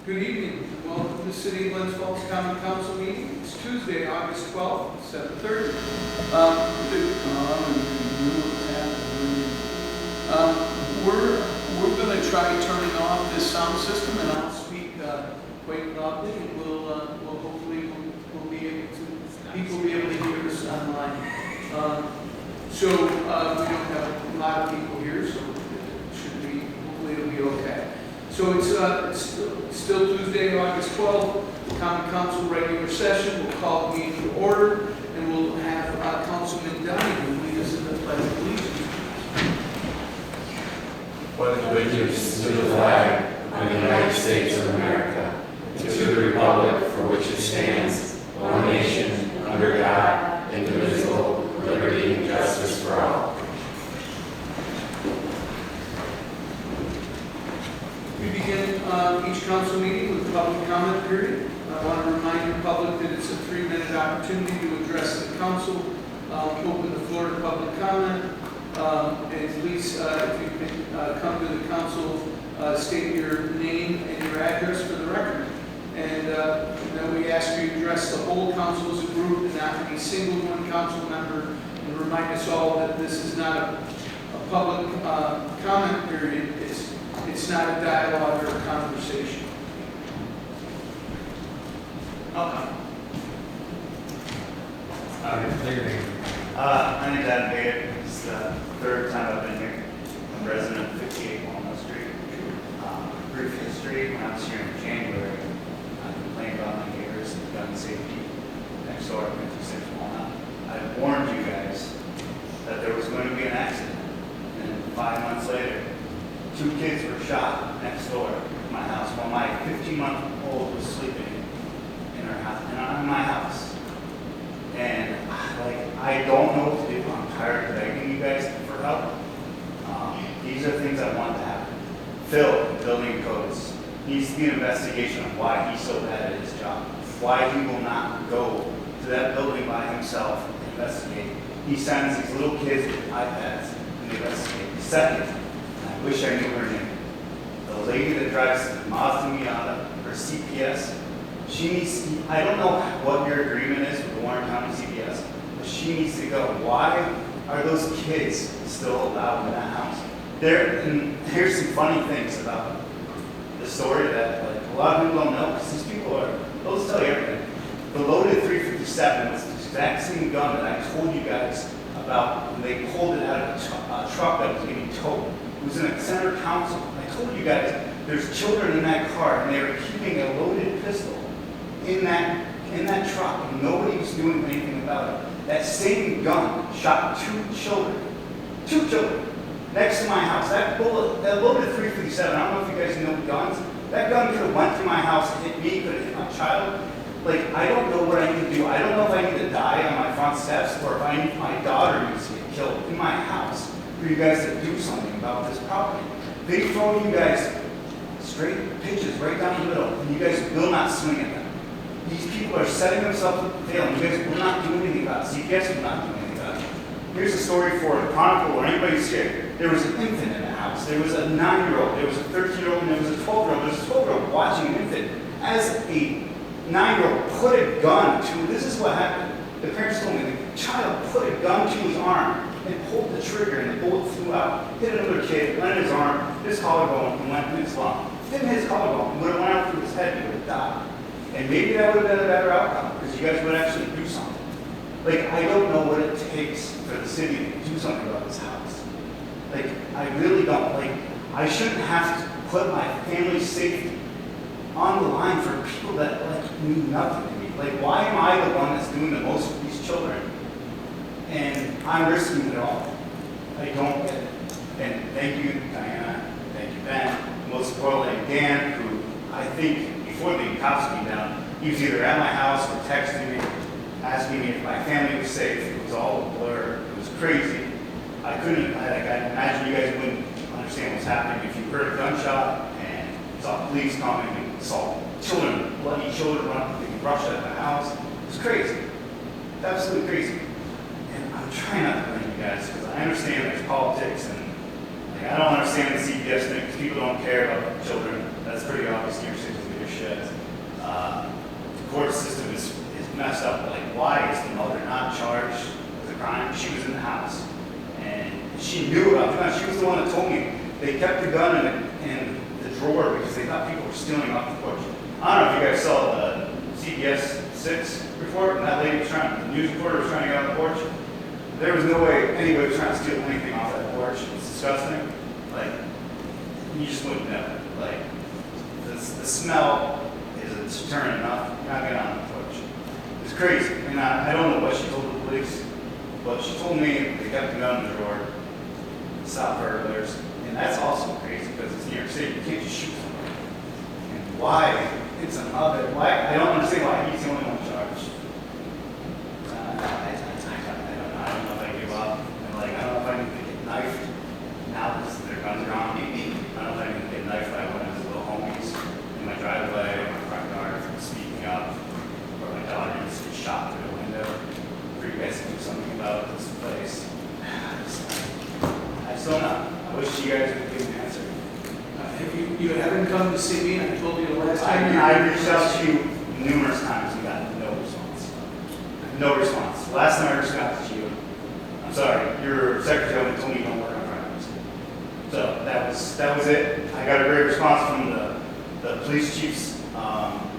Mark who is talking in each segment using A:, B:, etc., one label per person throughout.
A: Good evening. Welcome to the City of Glens Falls Common Council meeting. It's Tuesday, August 12th, 7:30. We're going to try turning off this sound system, and I'll speak quite loudly, and we'll hopefully we'll be able to people be able to hear us online. So we don't have a lot of people here, so it should be hopefully it'll be okay. So it's still Tuesday, August 12th, Common Council regular session. We'll call the meeting to order, and we'll have Councilman Donahue lead us in the pledge of allegiance.
B: Pledge allegiance to the flag of the United States of America, and to the republic for which it stands, one nation, under God, indivisible, with liberty and justice for all.
A: We begin each council meeting with a public comment period. I want to remind the public that it's a 3-minute opportunity to address the council. Open the floor to public comment. And please, if you can come to the council, state your name and your address for the record. And then we ask you to address the whole council as a group and not any single one council member. And remind us all that this is not a public comment period. It's not a dialogue or a conversation.
C: My name is Adam Bader. It's the third time I've been here. I'm a resident of 58 Walnut Street. Brief history: when I was here in January, I complained about my neighbors and gun safety next door at 56 Walnut. I warned you guys that there was going to be an accident, and 5 months later, 2 kids were shot next door to my house while my 15-month-old was sleeping in her house, in my house. And I don't know what to do. I'm tired of begging you guys for help. These are things I want to happen. Phil, building codes, needs to be an investigation of why he's so bad at his job. Why he will not go to that building by himself and investigate. He sends these little kids with iPads and they investigate. Second, I wish I knew her name. The lady that drives the Mazda Miata, her CPS, she needs, I don't know what your agreement is with the Warren County CPS, but she needs to go. Why are those kids still allowed in that house? And here's some funny things about the story that a lot of people don't know, because these people they'll tell you everything. The loaded 357 was the exact same gun that I told you guys about when they pulled it out of a truck that was getting towed. It was in a center council. I told you guys there's children in that car, and they were keeping a loaded pistol in that truck, and nobody was doing anything about it. That same gun shot 2 children next to my house. That loaded 357, I don't know if you guys know guns. That gun could have went through my house and hit me, could have hit my child. I don't know what I need to do. I don't know if I need to die on my front steps or if my daughter needs to get killed in my house for you guys to do something about this property. They throw you guys straight pitches right down the middle, and you guys will not swing at them. These people are setting themselves up to fail, and you guys will not do anything about it. CPS will not do anything about it. Here's a story for the Chronicle or anybody scared. There was an infant in the house. There was a 9-year-old, there was a 13-year-old, and there was a 12-year-old. There was a 12-year-old watching an infant as a 9-year-old put a gun to, this is what happened. The parents told me the child put a gun to his arm and pulled the trigger, and the bullet flew out, hit another kid, went in his arm, his collarbone, and went in his lung. Hit his collarbone, would have went out through his head, he would have died. And maybe that would have been a better outcome, because you guys would actually do something. I don't know what it takes for the city to do something about this house. I really don't. I shouldn't have to put my family's safety on the line for people that, mean nothing to me. Why am I the one that's doing the most for these children? And I'm risking it all. I don't get it. And thank you, Diana. Thank you, Ben. Most importantly, Dan, who I think before the cops came down, he was either at my house or texting me, asking me if my family was safe. It was all a blur. It was crazy. I imagine you guys wouldn't understand what's happening if you heard a gunshot and saw police coming and saw children, bloody children rush out of the house. It was crazy. It's absolutely crazy. And I'm trying not to blame you guys, because I understand there's politics, and I don't understand the CPS thing, because people don't care about children. That's pretty obvious in your city. they should. The court system is messed up. Like, why is the mother not charged with a crime? She was in the house, and she knew about the gun. She was the one that told me they kept the gun in the drawer because they thought people were stealing off the porch. I don't know if you guys saw the CBS 6 report, and that lady was the news reporter was trying to get on the porch. There was no way anybody was trying to steal anything off that porch. It's disgusting. Like, you just wouldn't know. Like, the smell is a deterrent enough. You're not getting on the porch. It's crazy. I mean, I don't know what she told the police, but she told me they kept the gun in the drawer, stop burglars, and that's also crazy because it's New York City. You can't just shoot somebody. And why? It's another. Why? I don't understand why he's the only one charged. I don't know if I give up. I don't know if I can get knifed now that their guns are on me. I don't know if I can get knifed by one of his little homies in my driveway or my front yard for speaking up, or my daughter just gets shot through the window. For you guys to do something about this place. I just don't know. I wish you guys would give me an answer.
A: You haven't come to see me, I told you the last time.
C: I reached out to you numerous times and got no response. No response. Last time I reached out to you, I'm sorry, your secretary told me you don't work on Fridays. So that was it. I got a great response from the police chief's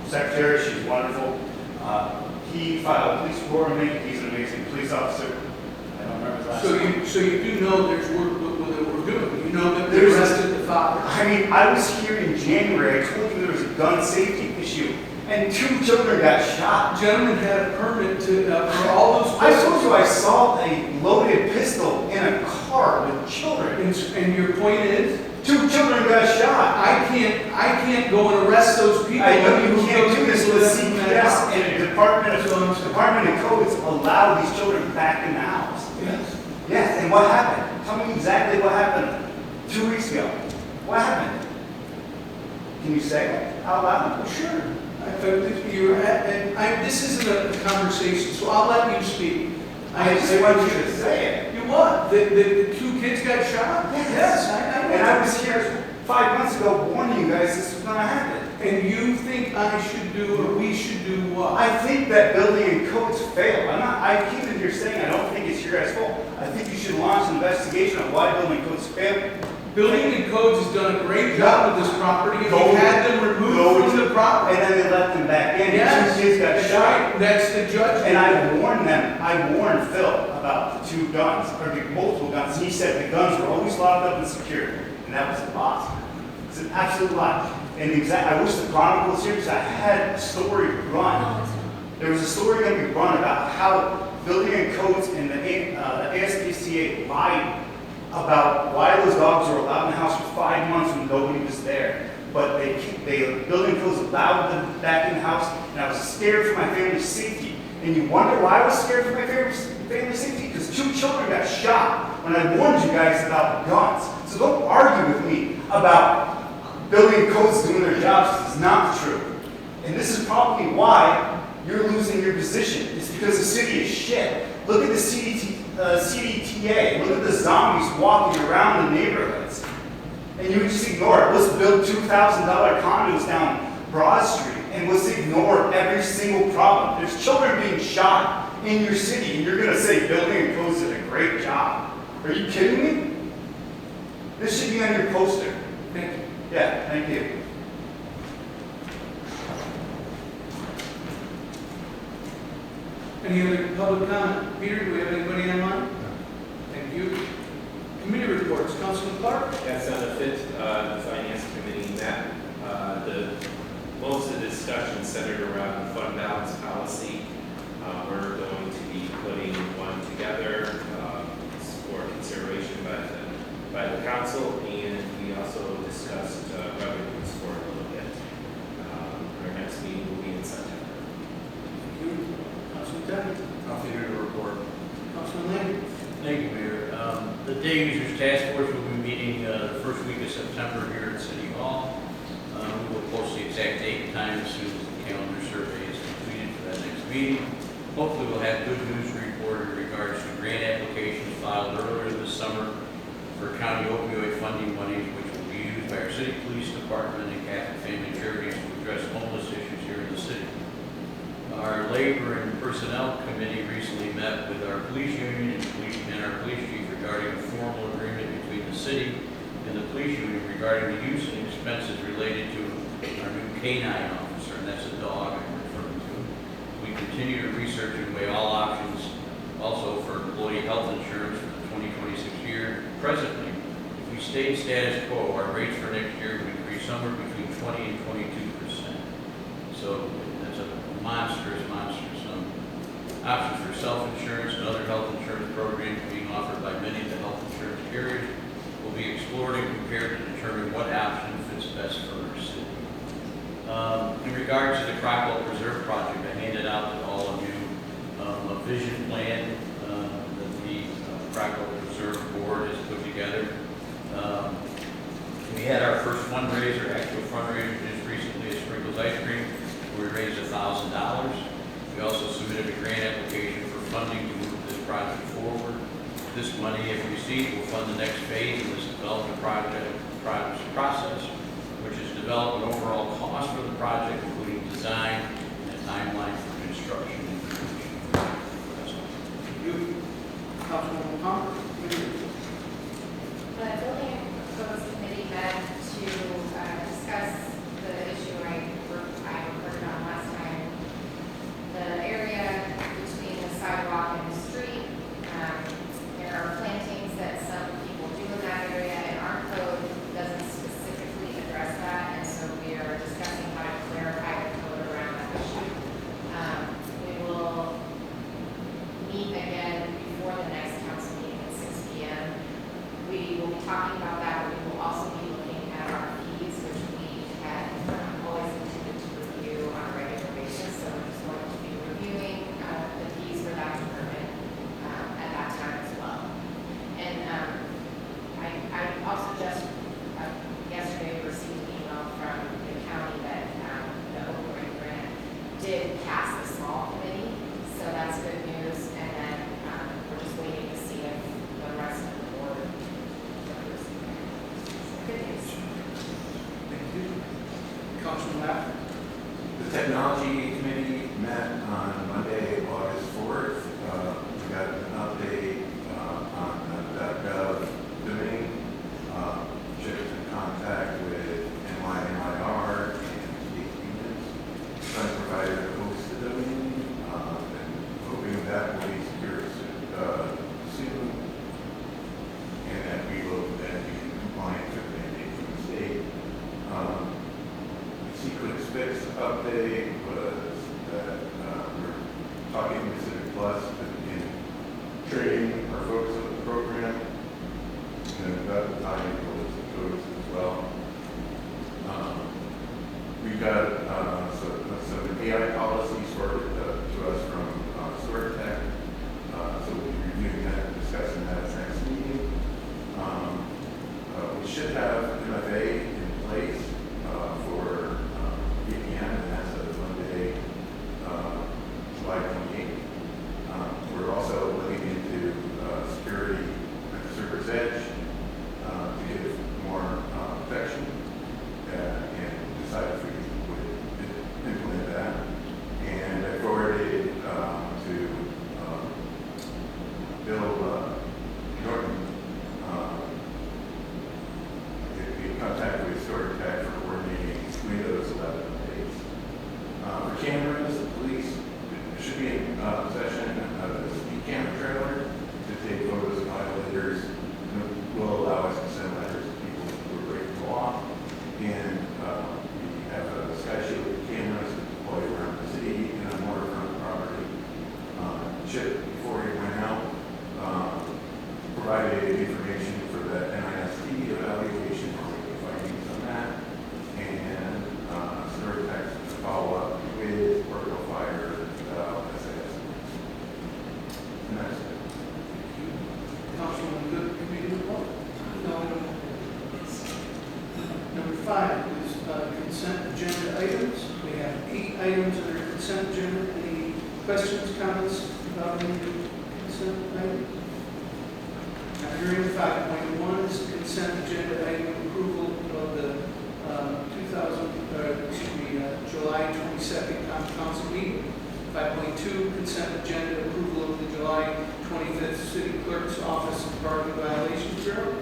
C: secretary. She's wonderful. He filed a police report on me. He's an amazing police officer. I don't remember his last name.
A: So you do know there's work that we're doing. You know that they arrested the father.
C: I mean, I was here in January. I told you there was a gun safety issue, and 2 children got shot.
A: Gentlemen had a permit to for all those.
C: I told you I saw a loaded pistol in a car with children.
A: And your point is,
C: 2 children got shot.
A: I can't go and arrest those people.
C: I know you can't do this with CPS and Department of Codes allow these children back in the house.
A: Yes.
C: Yes, and what happened? Tell me exactly what happened 2 weeks ago. What happened? Can you say it out loud?
A: Sure. This isn't a conversation, so I'll let you speak.
C: I just want you to say it.
A: You what? The 2 kids got shot? Yes, I know.
C: And I was here 5 months ago warning you guys this was going to happen.
A: And you think I should do, or we should do what?
C: I think that building and codes fail. I keep in here saying I don't think it's your guys' fault. I think you should launch an investigation on why building codes fail.
A: Building and Codes has done a great job with this property, and we had them removed from the property.
C: And then they let them back in.
A: Yes,
C: 2 kids got
A: that's
C: shot.
A: right. That's the judgment.
C: And I warned Phil about the 2 guns, or the multiple guns. And he said the guns were always locked up and secured. And that was a lie. It's an absolute lie. And I wish the Chronicle was here because I had a story run. There was a story going to be run about how Building and Codes and the ASPCA lied about why those dogs were allowed in the house for 5 months when nobody was there. But Building Codes allowed them back in the house, and I was scared for my family's safety. And you wonder why I was scared for my family's safety? Because 2 children got shot when I warned you guys about guns. So don't argue with me about Building Codes doing their jobs. It's not true. And this is probably why you're losing your position. It's because the city is shit. Look at the CDTA. Look at the zombies walking around the neighborhoods. And you just ignore it. Let's build $2,000 condos down Broad Street, and let's ignore every single problem. There's children being shot in your city, and you're going to say Building and Codes did a great job. Are you kidding me? This should be on your poster.
A: Thank you.
C: Yeah, thank you.
A: Any other public comment? Peter, do we have anybody online? Thank you. Committee reports. Councilman Clark?
B: Yes, on the 5th, the Finance Committee met. Most of the discussion centered around the fund balance policy. We're going to be putting one together for consideration by the council, and we also discussed revenues for a little bit. Our next meeting will be in September.
A: Thank you. Councilman Denny?
D: Nothing here to report.
A: Councilman Lang?
D: Thank you, Mayor. The Day Users Task Force will be meeting the first week of September here at City Hall. We will post the exact date and time as soon as the calendar survey is completed for that next meeting. Hopefully we'll have good news to report in regards to grant applications filed earlier this summer for county opioid funding monies, which will be used by our city police department and Catholic Family Charities to address homelessness our Labor and Personnel Committee recently met with our police union and our police chief regarding a formal agreement between the city and the police union regarding the use and expenses related to our new K-9 officer, and that's a dog I'm referring to. We continue to research and weigh all options also for employee health insurance for the 2026 year. Presently, if we stay status quo, our rates for next year would increase somewhere between 20 and 22%. So that's a monstrous options for self-insurance and other health insurance programs being offered by many of the health insurance carriers will be explored and compared to determine what option fits best for our city. In regards to the Crockwell Preserve project, I handed out to all of you a vision plan that the Crockwell Preserve Board has put together. We had our first fundraiser, actual fundraiser just recently at Sprinkles Ice Cream, where we raised $1,000. We also submitted a grant application for funding to move this project forward. This money, if received, will fund the next phase of this development process, which is develop an overall cost for the project, including design and a timeline for construction and completion. That's all.
A: You, Councilwoman Palmer, committee.
E: The Building and Codes Committee met to discuss the issue I reported on last time. The area between the sidewalk and the street, there are plantings that some people do in that area, and our code doesn't specifically address that, and so we are discussing how to clarify the code around that issue. We will meet again before the next council meeting at 6 p.m. We will be talking about that, but we will also be looking at our fees, which we had always intended to review on a regular basis. So we're just going to be reviewing the fees for that department at that time as well. And I also just yesterday received an email from the county that the opioid grant did pass the small committee, so that's good news. And then we're just waiting to see if the rest of the board members. Good news.
A: Thank you. Councilman Lapp.
B: The Technology Committee met on Monday, August 4th. We got an update on the .gov domain. Checked in contact with NYNIR and State Units. Trying to provide a host the domain, and hoping that will be secured soon, and that we will then be in compliance with the mandate from the state. Sequence Fix update was that we're talking to Civic Plus to begin training our folks on the program, and we've got the timing for those as well. We've got some AI policies sorted to us from StoreTech, so we'll be reviewing that and discussing that at next meeting. We should have MFA in place for VPN, and that's Monday, July 28th. We're also looking into security at the server's edge to give more protection and decide if we would implement that. And I forwarded to Bill Norton, in contact with StoreTech for coordinating Windows 11 updates. For cameras, the police should be in possession of a speed camera trailer to take photos of violators. Will allow us to send letters to people who are breaking the law. And we have a SkyShield cameras deployed around the city and on waterfront property. Chip, before he went out, provided information for the NIST evaluation, findings on that, and StoreTech to follow up with Orbital Fire SAS. And that's it.
A: Councilman Good, committee report? No, I don't. Number 5 is consent agenda items. We have 8 items under consent agenda. Any questions, comments about any consent items? Now, hearing 5.1 is consent agenda item approval of the July 22nd council meeting. 5.2, consent agenda approval of the July 25th city clerk's office and parking violations bureau.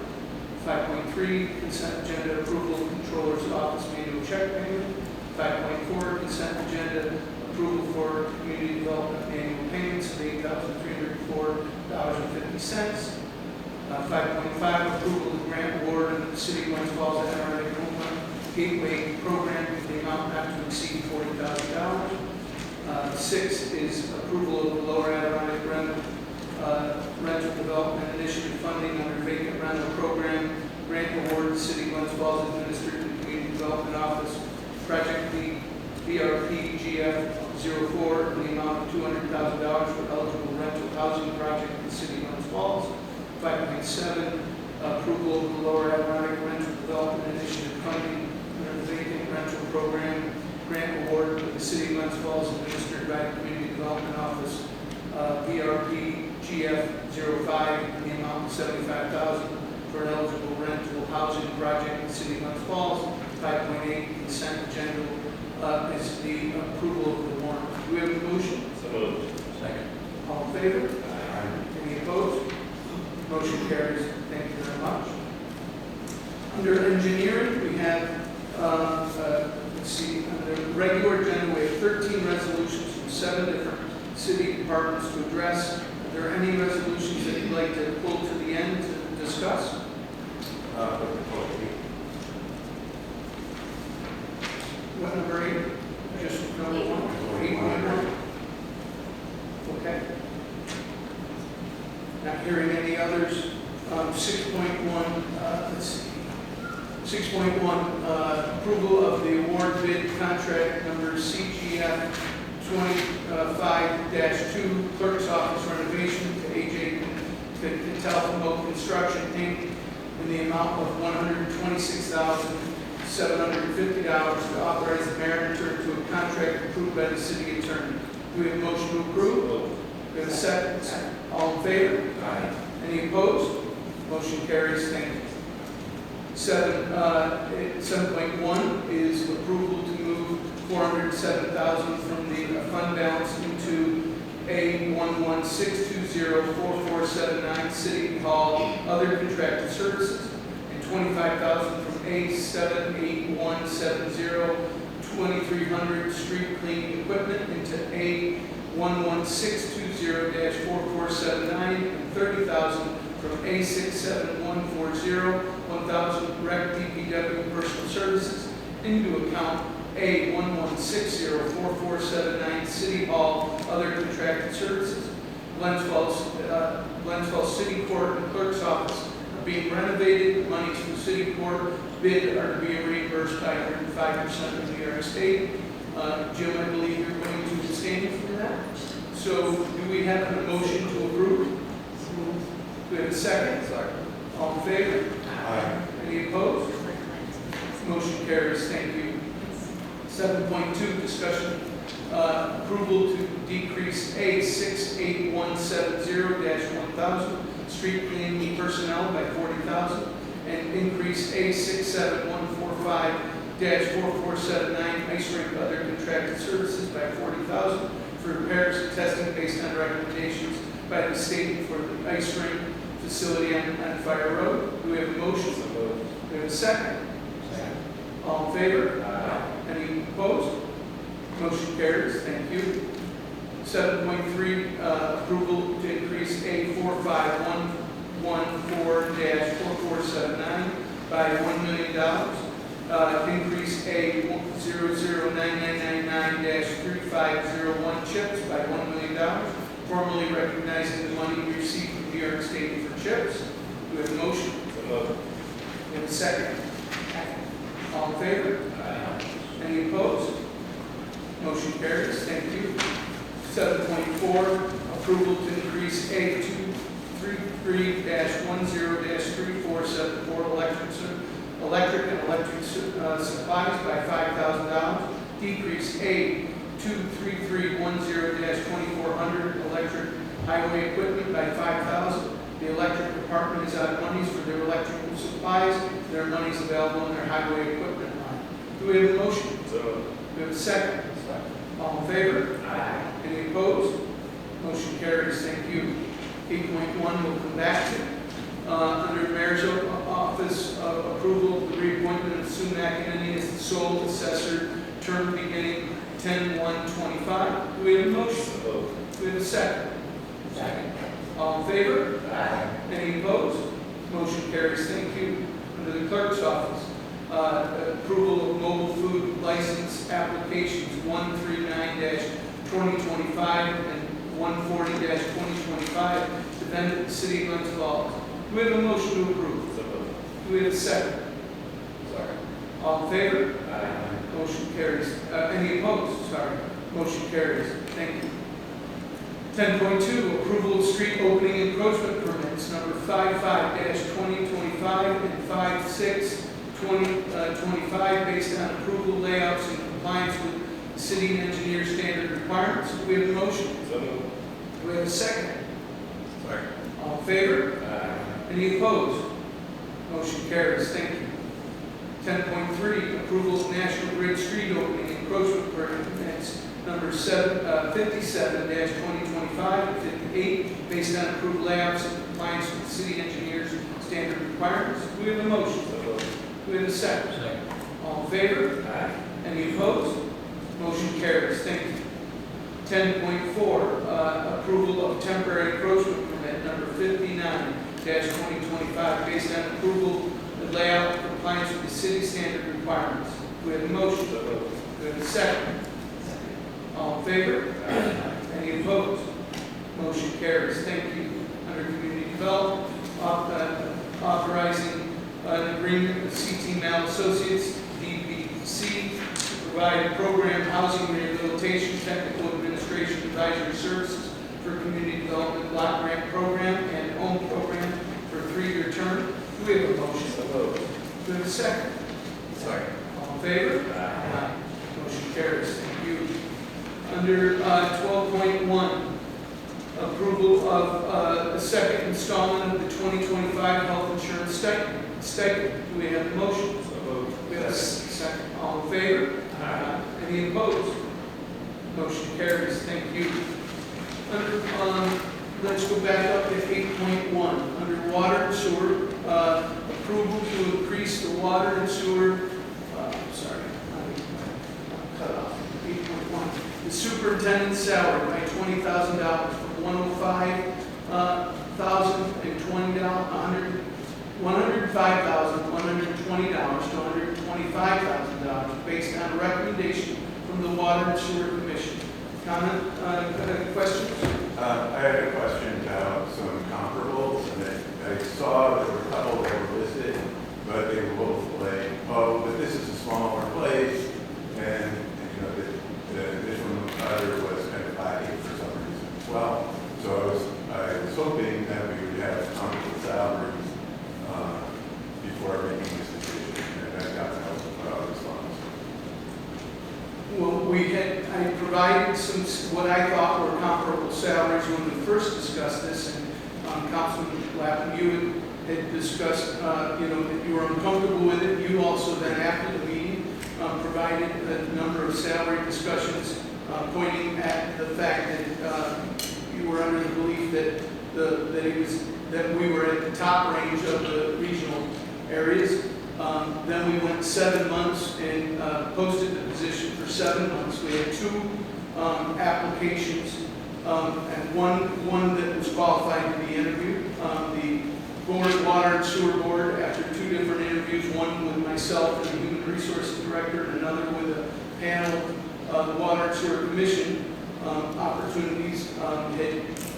A: 5.3, consent agenda approval of controller's office manual check payment. 5.4, consent agenda approval for community development annual payments of $8,304.50. 5.5, approval of grant award of the City of Glens Falls Athletic Gateway Program with the amount not to exceed $40,000. 6 is approval of the Lower Adirondack Rental Development Initiative funding under vacant rental program grant award to City of Glens Falls administered to the Community Development Office. Project BRPGF 04 in the amount of $200,000 for eligible rental housing project in the City of Glens Falls. 5.7, approval of the Lower Adirondack Rental Development Initiative funding under the vacant rental program grant award to the City of Glens Falls administered by the Community Development Office. BRPGF 05 in the amount of $75,000 for an eligible rental housing project in the City of Glens Falls. 5.8, consent agenda is the approval of the warrant. Do we have a motion?
B: So moved.
D: Second.
A: All in favor? Any opposed? Motion carries. Thank you very much. Under engineering, we have, let's see, under regular agenda, we have 13 resolutions from 7 different city departments to address. Are there any resolutions that you'd like to pull to the end to discuss? What number 8? Just number 1? 8.1? Okay. Not hearing any others. 6.1, let's see. 6.1, approval of the award bid contract number CGF 25-2, clerk's office renovation to AJ Patel Construction, Inc. in the amount of $126,750 to authorize the mayor to enter into a contract approved by the city attorney. Do we have a motion to approve? Do we have a second? All in favor?
B: Aye.
A: Any opposed? Motion carries. Thank you. 7.1 is approval to move $407,000 from the fund balance into A11620447 City Hall other contracted services, and $25,000 from A78170 street cleaning equipment into A11620447 and $30,000 from A67140 1000 rec DPW personal services into account A11604479 City Hall other contracted services. Glens Falls City Court and Clerk's Office are being renovated. Monies from the City Court bid are to be reimbursed by 105% of New York State. Jim, I believe you're going to abstain from that. So do we have a motion to approve? Do we have a second? All in favor?
B: Aye.
A: Any opposed? Motion carries. Thank you. 7.2, discussion approval to decrease A68170-1000 street cleaning personnel by $40,000 and increase A67145-4479 ice rink other contracted services by $40,000 for repairs and testing based on recommendations by the state for the ice rink facility on Fire Road. Do we have a motion? Do we have a second? All in favor?
B: Aye.
A: Any opposed? Motion carries. Thank you. 7.3, approval to increase A45114-4479 by $1 million. Increase A009999-3501 chips by $1 million. Formally recognizing the money we received from New York State for chips. Do we have a motion? We have a second. All in favor? Any opposed? Motion carries. Thank you. 7.4, approval to increase A233-10-3474 electric and electric supplies by $5,000. Decrease A23310-2400 electric highway equipment by $5,000. The electric department is out of monies for their electrical supplies. There are monies available in their highway equipment line. Do we have a motion? Do we have a second? All in favor?
B: Aye.
A: Any opposed? Motion carries. Thank you. 8.1 we'll come back to. Under Mayor's Office, approval of the reappointment of Sue McEnany as the sole assessor, term beginning 10/1/25. Do we have a motion? Do we have a second? Second. All in favor? Aye. Any opposed? Motion carries. Thank you. Under the Clerk's Office, approval of mobile food license applications 139-2025 and 140-2025 to vendor the City of Glens Falls. Do we have a motion to approve? Do we have a second?
B: Second.
A: All in favor?
B: Aye.
A: Motion carries. Any opposed? Sorry. Motion carries. Thank you. 10.2, approval of street opening encroachment permits, number 55-2025 and 56-2025, based on approval layouts in compliance with the city engineer standard requirements. Do we have a motion? Do we have a second?
B: Second.
A: All in favor?
B: Aye.
A: Any opposed? Motion carries. Thank you. 10.3, approval of National Grid street opening encroachment permits, number 57-2025 and 58, based on approved layouts in compliance with the city engineer's standard requirements. Do we have a motion? Do we have a second?
D: Second.
A: All in favor?
B: Aye.
A: Any opposed? Motion carries. Thank you. 10.4, approval of temporary encroachment permit number 59-2025, based on approval of layout in compliance with the city standard requirements. Do we have a motion? Do we have a second? All in favor? Any opposed? Motion carries. Thank you. Under Community Development, authorizing an agreement with CT Mal Associates, DBC, to provide program housing rehabilitation, technical administration, advisory services for community development block grant program and home program for a 3-year term. Do we have a motion? Do we have a second?
B: Second.
A: All in favor? Aye. Motion carries. Thank you. Under 12.1, approval of the second installment of the 2025 health insurance stipend. Do we have a motion? We have a second. All in favor?
B: Aye.
A: Any opposed? Motion carries. Thank you. Under, let's go back up to 8.1. Under water and sewer, approval to increase the water and sewer, sorry, I'm cut off. 8.1. The superintendent's salary by $20,000 from $105,120 to $125,000 based on a recommendation from the Water and Sewer Commission. Comment, questions?
F: I had a question about some comparables, and I saw there were a couple that were listed, but they were both like, oh, but this is a smaller place, and you know, this one other was kind of lacking for some reason as well. So I was hoping that we would have comparable salaries before making this decision, and I got no response.
A: Well, I provided some, what I thought were comparable salaries when we first discussed this, and Councilman Lapham, you had discussed, that you were uncomfortable with it. You also then, after the meeting, provided a number of salary discussions pointing at the fact that you were under the belief that we were at the top range of the regional areas. Then we went 7 months and posted the position for 7 months. We had 2 applications and one that was qualified to be interviewed. The Board, Water and Sewer Board, after 2 different interviews, one with myself and the Human Resources Director and another with a panel of the Water and Sewer Commission opportunities,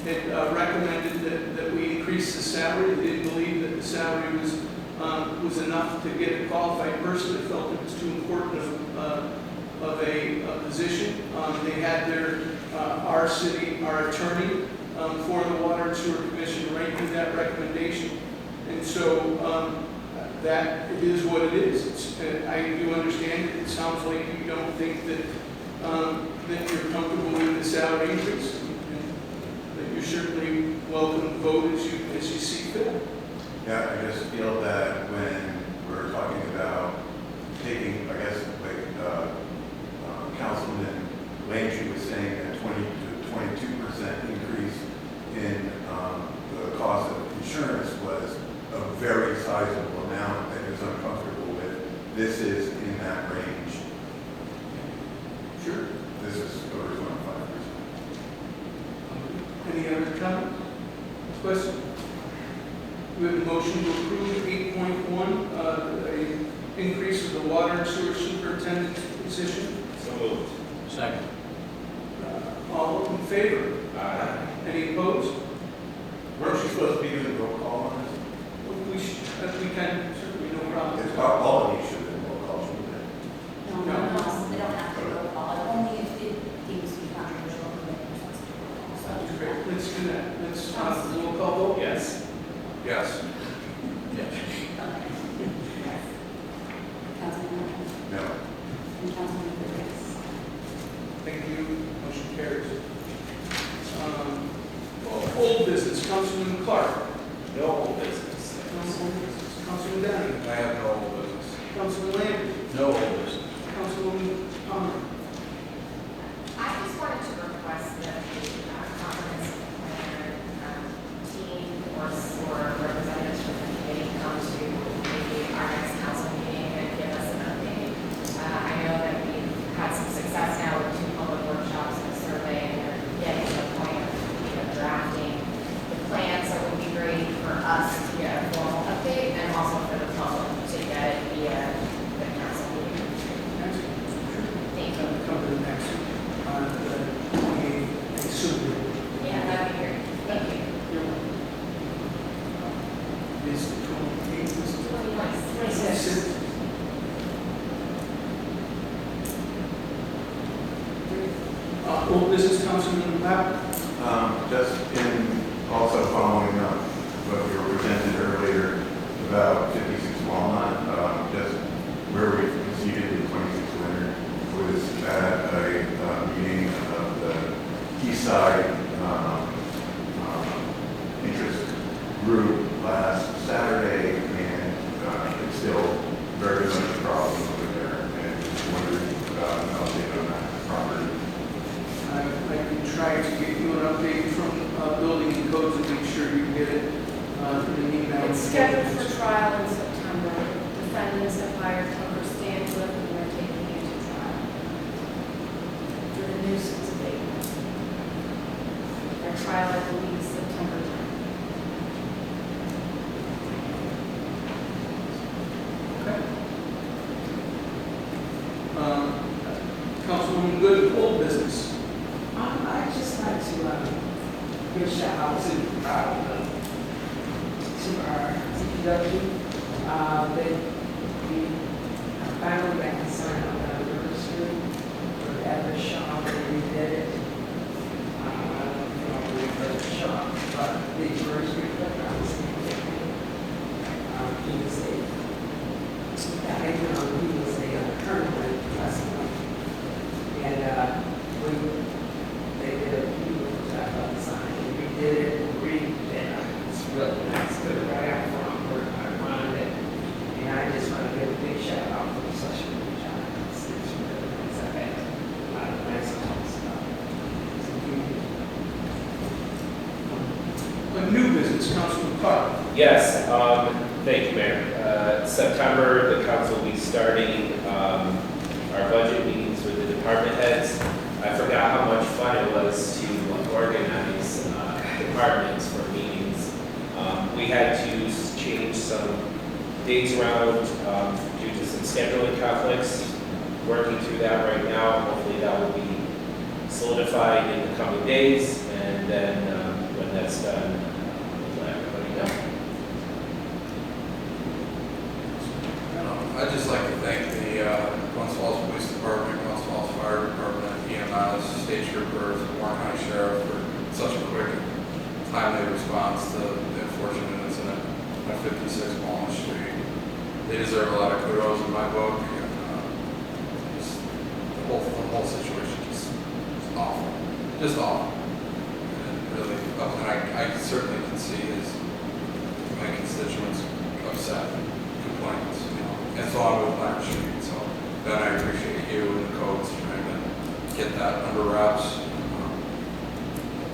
A: had recommended that we increase the salary. They didn't believe that the salary was enough to get a qualified person. They felt it was too important of a position. They had our attorney for the Water and Sewer Commission ranking that recommendation. And so that it is what it is. I do understand it. It sounds like you don't think that you're comfortable with the salary increase. That you're certainly welcome to vote as you see fit.
F: Yeah, I just feel that when we're talking about taking, I guess, like Councilman Landry was saying, that 20 to
A: any comment? Question? We have a motion to approve 8.1, a increase of the water and sewer superintendent position.
B: So moved.
D: Second.
A: All in favor?
B: Aye.
A: Any opposed?
F: Weren't you supposed to be doing roll call on this?
A: We can, certainly, no problem.
F: It's all of you should have roll call, shouldn't they?
G: No, they don't have to roll call, only if it deems to be controversial.
A: Sounds great. Let's do that. Let's, roll call vote?
B: Yes.
A: Yes.
D: Yes.
G: Councilman Ryan,
F: No.
G: and Councilman Perez.
A: Thank you. Motion carries. Old business, Councilman Clark.
B: No old business.
A: Councilman Denny.
B: I have no old business.
A: Councilman Lambert.
D: No old business.
A: Councilwoman Palmer.
E: I just wanted to request that the comprehensive plan team or representatives from the committee come to maybe our next council meeting and give us an update. I know that we've had some success now with 2 public workshops and a survey, and we're getting to the point of drafting the plan, so it would be great for us to get a formal update and also for the public to get it via the council meeting. Thank you.
A: Come to the next, the 28th, and soon.
E: Yeah, that'd be great. Thank you.
A: Is the 28th, is the
E: 26.
A: Old business, Councilman Lapp.
F: Just in also following up what we were presented earlier about 56 Walnut, just where we conceded the 26 winner was at a meeting of the East Side interest group last Saturday, and it's still very much a problem over there, and just wondering about an update on that property.
A: I can try to get you an update from building and codes and make sure you get it in an email.
H: It's scheduled for trial in September. Defendants have hired Tucker Stanford, and they're taking it to trial for the nuisance abatement. Their trial, I believe, is September 10th.
A: Okay. Councilwoman Good, old business.
I: I'd just like to give a shout out to our CPW. We finally got concerned on the River Street for the average shop, and we did it. I don't know if the shop, but the River Street, I was thinking, he was a current customer. And they did a beautiful job on the sign. We did it, it's really nice, good right out front where I run it. And I just want to give a big shout out for such a good job. It's really nice. I've had a lot of nice calls about it.
A: A new business, Councilman Clark.
J: Yes, thank you, Mayor. September, the council will be starting our budget meetings with the department heads. I forgot how much fun it was to organize departments for meetings. We had to change some dates around due to some scheduling conflicts. Working through that right now. Hopefully that will be solidified in the coming days, and then when that's done, we'll let everybody know.
K: I'd just like to thank the Glens Falls Police Department, Glens Falls Fire Department, EMS, State Troopers, and Warren County Sheriff for such a quick, timely response to the unfortunate incident at 56 Walnut Street. They deserve a lot of kudos in my book. And, just the whole situation just awful, just awful. And really, and I certainly can see my constituents upset, complaints. And so on with Black Street. So Ben, I appreciate you and the codes trying to get that under wraps.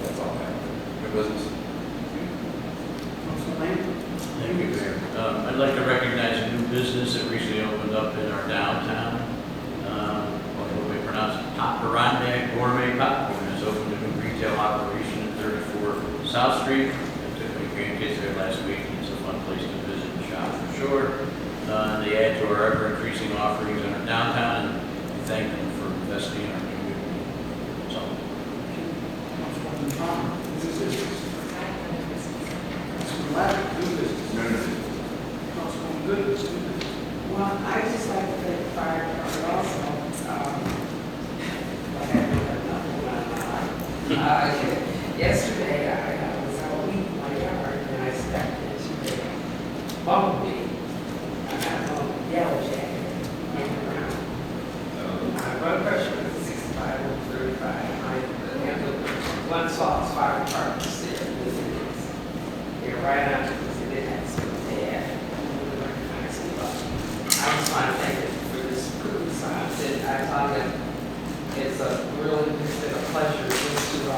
K: That's all I have. Good business.
A: Councilman Lambert.
D: Thank you, Mayor. I'd like to recognize a new business that recently opened up in our downtown. What we pronounce it, Adirondack Gourmet Popcorn has opened a new retail operation at 34 South Street. I took my grandkids there last week. It's a fun place to visit and shop for sure. They add to our ever-increasing offerings in our downtown, and we thank them for investing in our community. So,
A: Councilwoman Tom, new business. Councilman Lapp, new business. Councilwoman Good, new business.
I: Well, I just like to thank the fire department also. I haven't heard nothing about my life. Yesterday, I was out weeding my yard and I stepped into a bumblebee. I got a yellow jacket hanging around. My blood pressure was 65 over 35. I handled one Falls Fire Department there. They're right out because they didn't have some bad. I just want to thank you for this cruise. I thought that it's been a pleasure just to,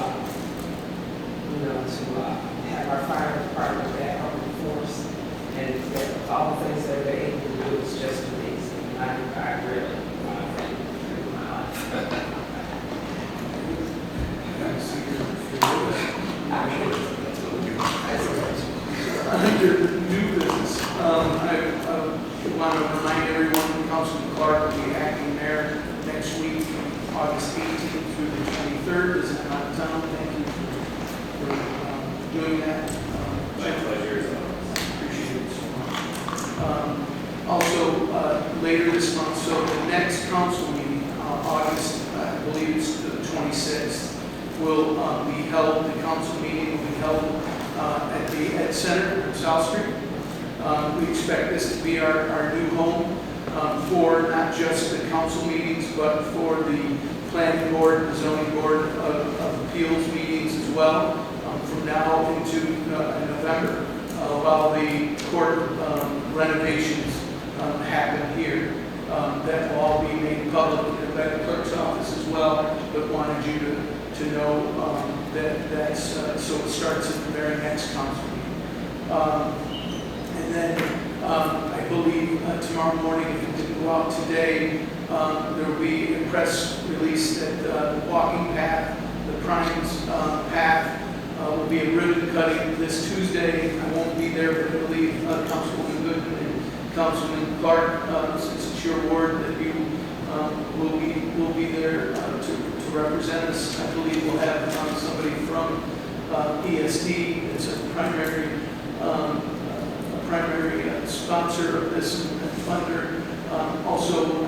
I: have our fire department back on the force, and that all the things that they're able to do is just amazing. I really want to thank you for my life.
A: Under new business, I want to remind everyone, Councilman Clark will be acting mayor next week, August 18th through the 23rd. Is in out of town. Thank you for doing that.
J: My pleasure.
A: Appreciate it so much. Also, later this month, so the next council meeting, August, I believe it's the 26th, will be held, the council meeting will be held at the Ed Center in South Street. We expect this to be our new home for not just the council meetings, but for the planning board, the zoning board of appeals meetings as well, from now into November, while the court renovations happen here. That will all be made public by the clerk's office as well, but wanted you to know that's so it starts at the very next council meeting. And then I believe tomorrow morning, if it didn't go out today, there will be a press release that the walking path, the Primes path, will be a ribbon cutting this Tuesday. I won't be there, but I believe Councilwoman Goodman and Councilman Clark, since it's your ward, that you will be there to represent us. I believe we'll have somebody from ESD. It's a primary sponsor of this and funder. Also,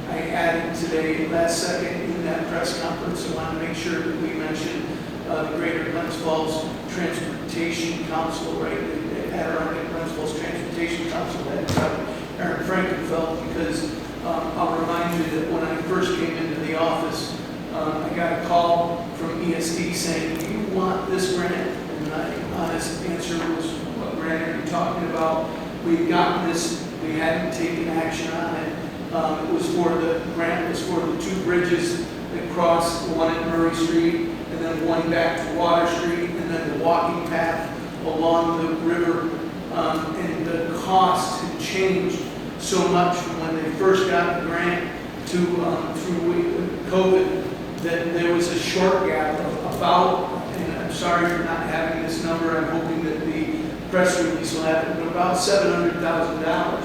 A: I added today, last second, in that press conference, I want to make sure that we mention the Greater Glens Falls Transportation Council, right? The Adirondack Glens Falls Transportation Council, that Aaron Frankenfeld, because I'll remind you that when I first came into the office, I got a call from ESD saying, "Do you want this grant?" And my honest answer was, "What grant are you talking about?" We'd gotten this, we hadn't taken action on it. It was for the grant was for the two bridges that cross, the one at Murray Street and then one back to Water Street, and then the walking path along the river. And the cost had changed so much from when they first got the grant to through COVID that there was a short gap of about, and I'm sorry for not having this number, I'm hoping that the press release will have it, but about $700,000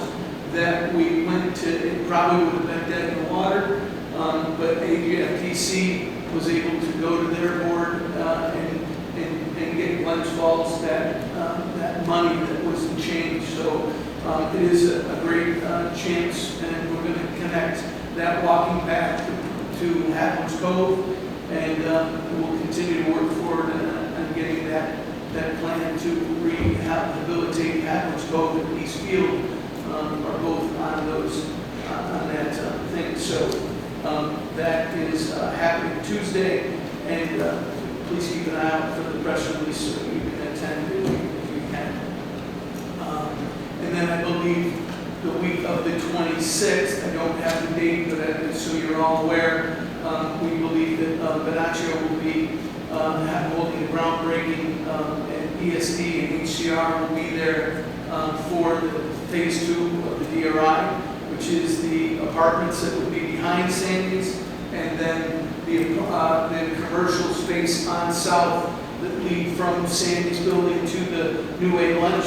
A: that we went to. It probably would have been dead in the water, but AGFTC was able to go to their board and get Glens Falls that money that wasn't changed. So it is a great chance, and we're going to connect that walking path to Hatlam's Cove, and we'll continue to work forward on getting that plan to rehabilitate Hatlam's Cove and East Field are both on that thing. So that is happening Tuesday, and please keep an eye out for the press release so that you can attend if you can. And then I believe the week of the 26th, I don't have the date, but so you're all aware, we believe that Benaccio will be holding a groundbreaking, and ESD and HCR will be there for the phase 2 of the DRI, which is the apartments that would be behind Sandy's, and then the commercial space on South that lead from Sandy's building to the New Way Lunch,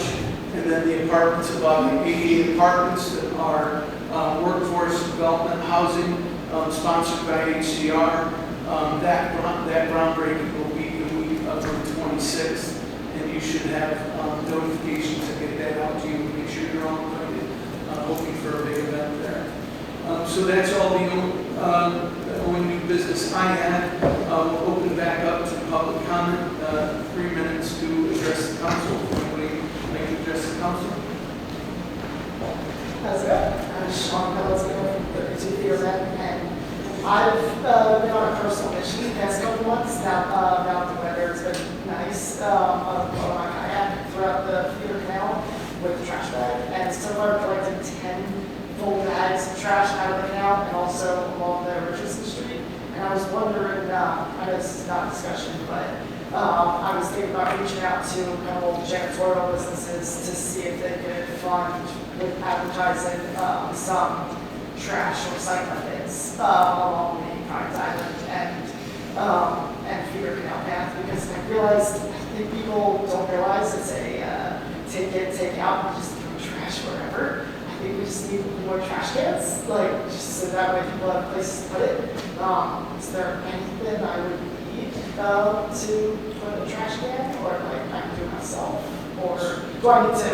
A: and then the apartments, about 88 apartments that are workforce development housing, sponsored by HCR. That groundbreaking will be the week of the 26th, and you should have notifications to get that out to you, make sure you're all invited, hoping for a big event there. So that's all the only new business I had. We'll open back up to public comment, 3 minutes to address the council. Anybody like to address the council?
L: How's it going? I'm Sean Pellegrino from 32 Theater Rep, and I've been on a personal mission the past couple months now about the weather. It's been nice. I kayak throughout the theater canal with the trash bag, and so far I've collected 10 full bags of trash out of the canal and also along the Richardson Street. And I was wondering, I know this is not a discussion, but I was thinking about reaching out to a couple of janitorial businesses to see if they could fund with advertising some trash recycling bins along the Pines Island and Feeder Canal path, because I realized, I think people don't realize it's a take in, take out, and just throw trash wherever. I think we just need more trash cans, like, just so that way people have places to put it. Is there anything I would need to put in a trash can, or like I can do it myself, or do I need to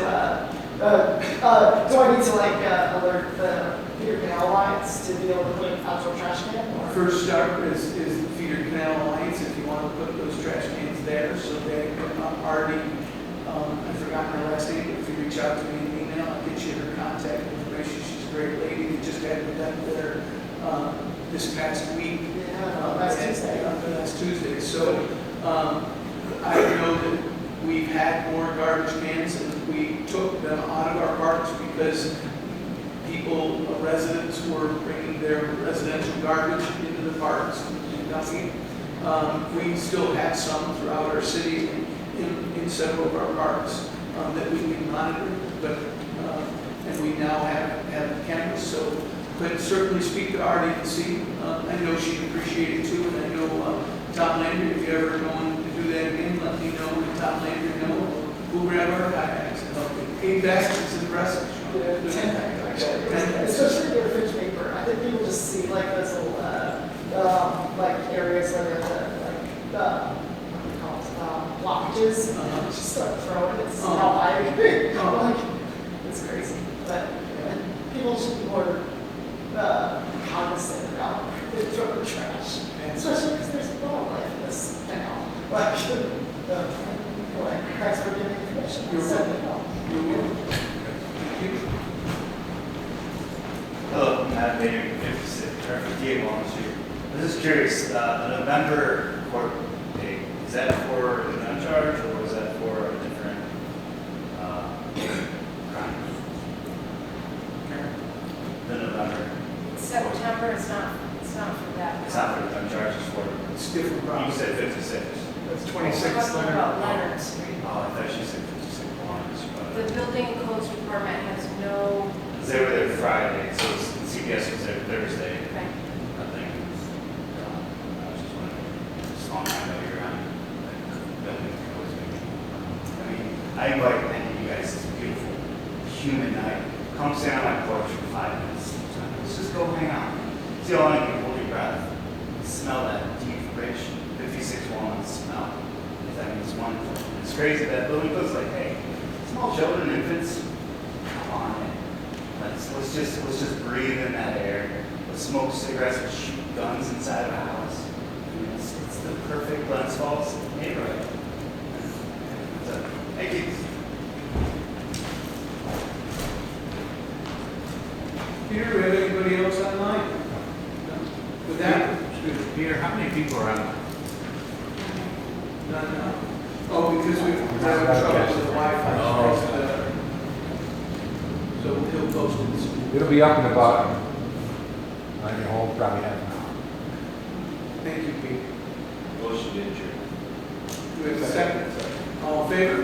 L: alert the Feeder Canal Alliance to be able to put an outdoor trash can? Or?
A: First start is the Feeder Canal Alliance, if you want to put those trash cans there, so they already, I've forgotten her last name, but if you reach out to me in an email, I'll get you her contact information. She's a great lady. We just had an event there this past week.
L: Last Tuesday.
A: Last Tuesday. So I know that we've had more garbage cans, and we took them out of our parks because people, residents were bringing their residential garbage into the parks and dumping. We still have some throughout our city in several of our parks that we can monitor, but and we now have cameras, so but certainly speak to Artie and see. I know she'd appreciate it too, and I know Tom Landry, if you're ever going to do that again, let me know, and Tom Landry know. We'll grab our kayaks and help you. 8 bags is impressive.
L: Yeah, 10 bags actually. Especially their fridge paper. I think people just see like those little like areas where there's what do you call it, blockages. Just start throwing. It's how high it can be. Like, it's crazy. But people should be more cognizant about where they throw the trash, especially because there's wildlife in this canal. Like, thanks for giving information.
A: You're
L: You're welcome.
C: Hello, Matt Bader, 58 Walnut Street. I was just curious, the November court date, is that for the gun charge or is that for a different crime? The November.
H: September, it's not for that.
C: It's not for the gun charge, it's for,
A: It's different
C: you
A: problems.
C: said 56.
A: That's
H: We're talking about Leonard Street.
C: Oh, I thought you said 56 Walnut Street.
H: The building and codes department has no,
C: Because they were there Friday, so CPS was there Thursday.
H: okay.
C: I think. I was just wondering, as long as I know you're on, building codes, maybe. I mean, I invite any of you guys, it's a beautiful human night. Come stand on my porch for 5 minutes. Let's just go hang out. See how long you can hold your breath. Smell that deep, rich, 56 walnut smell. That means wonderful. It's crazy that building goes like, hey, small children, infants, come on in. Let's just breathe in that air. Let's smoke cigarettes and shoot guns inside of a house. I mean, it's the perfect Glens Falls neighborhood. So, thank you.
A: Peter, do we have anybody else online? No? With that,
D: Peter, how many people are on?
A: none now. Oh, because we're having trouble with the Wi-Fi.
D: Oh.
A: So he'll post it.
M: It'll be up in about, I hope, probably half an hour.
A: Thank you, Pete.
D: Motion to adjourn.
A: Do we have a second? All in favor?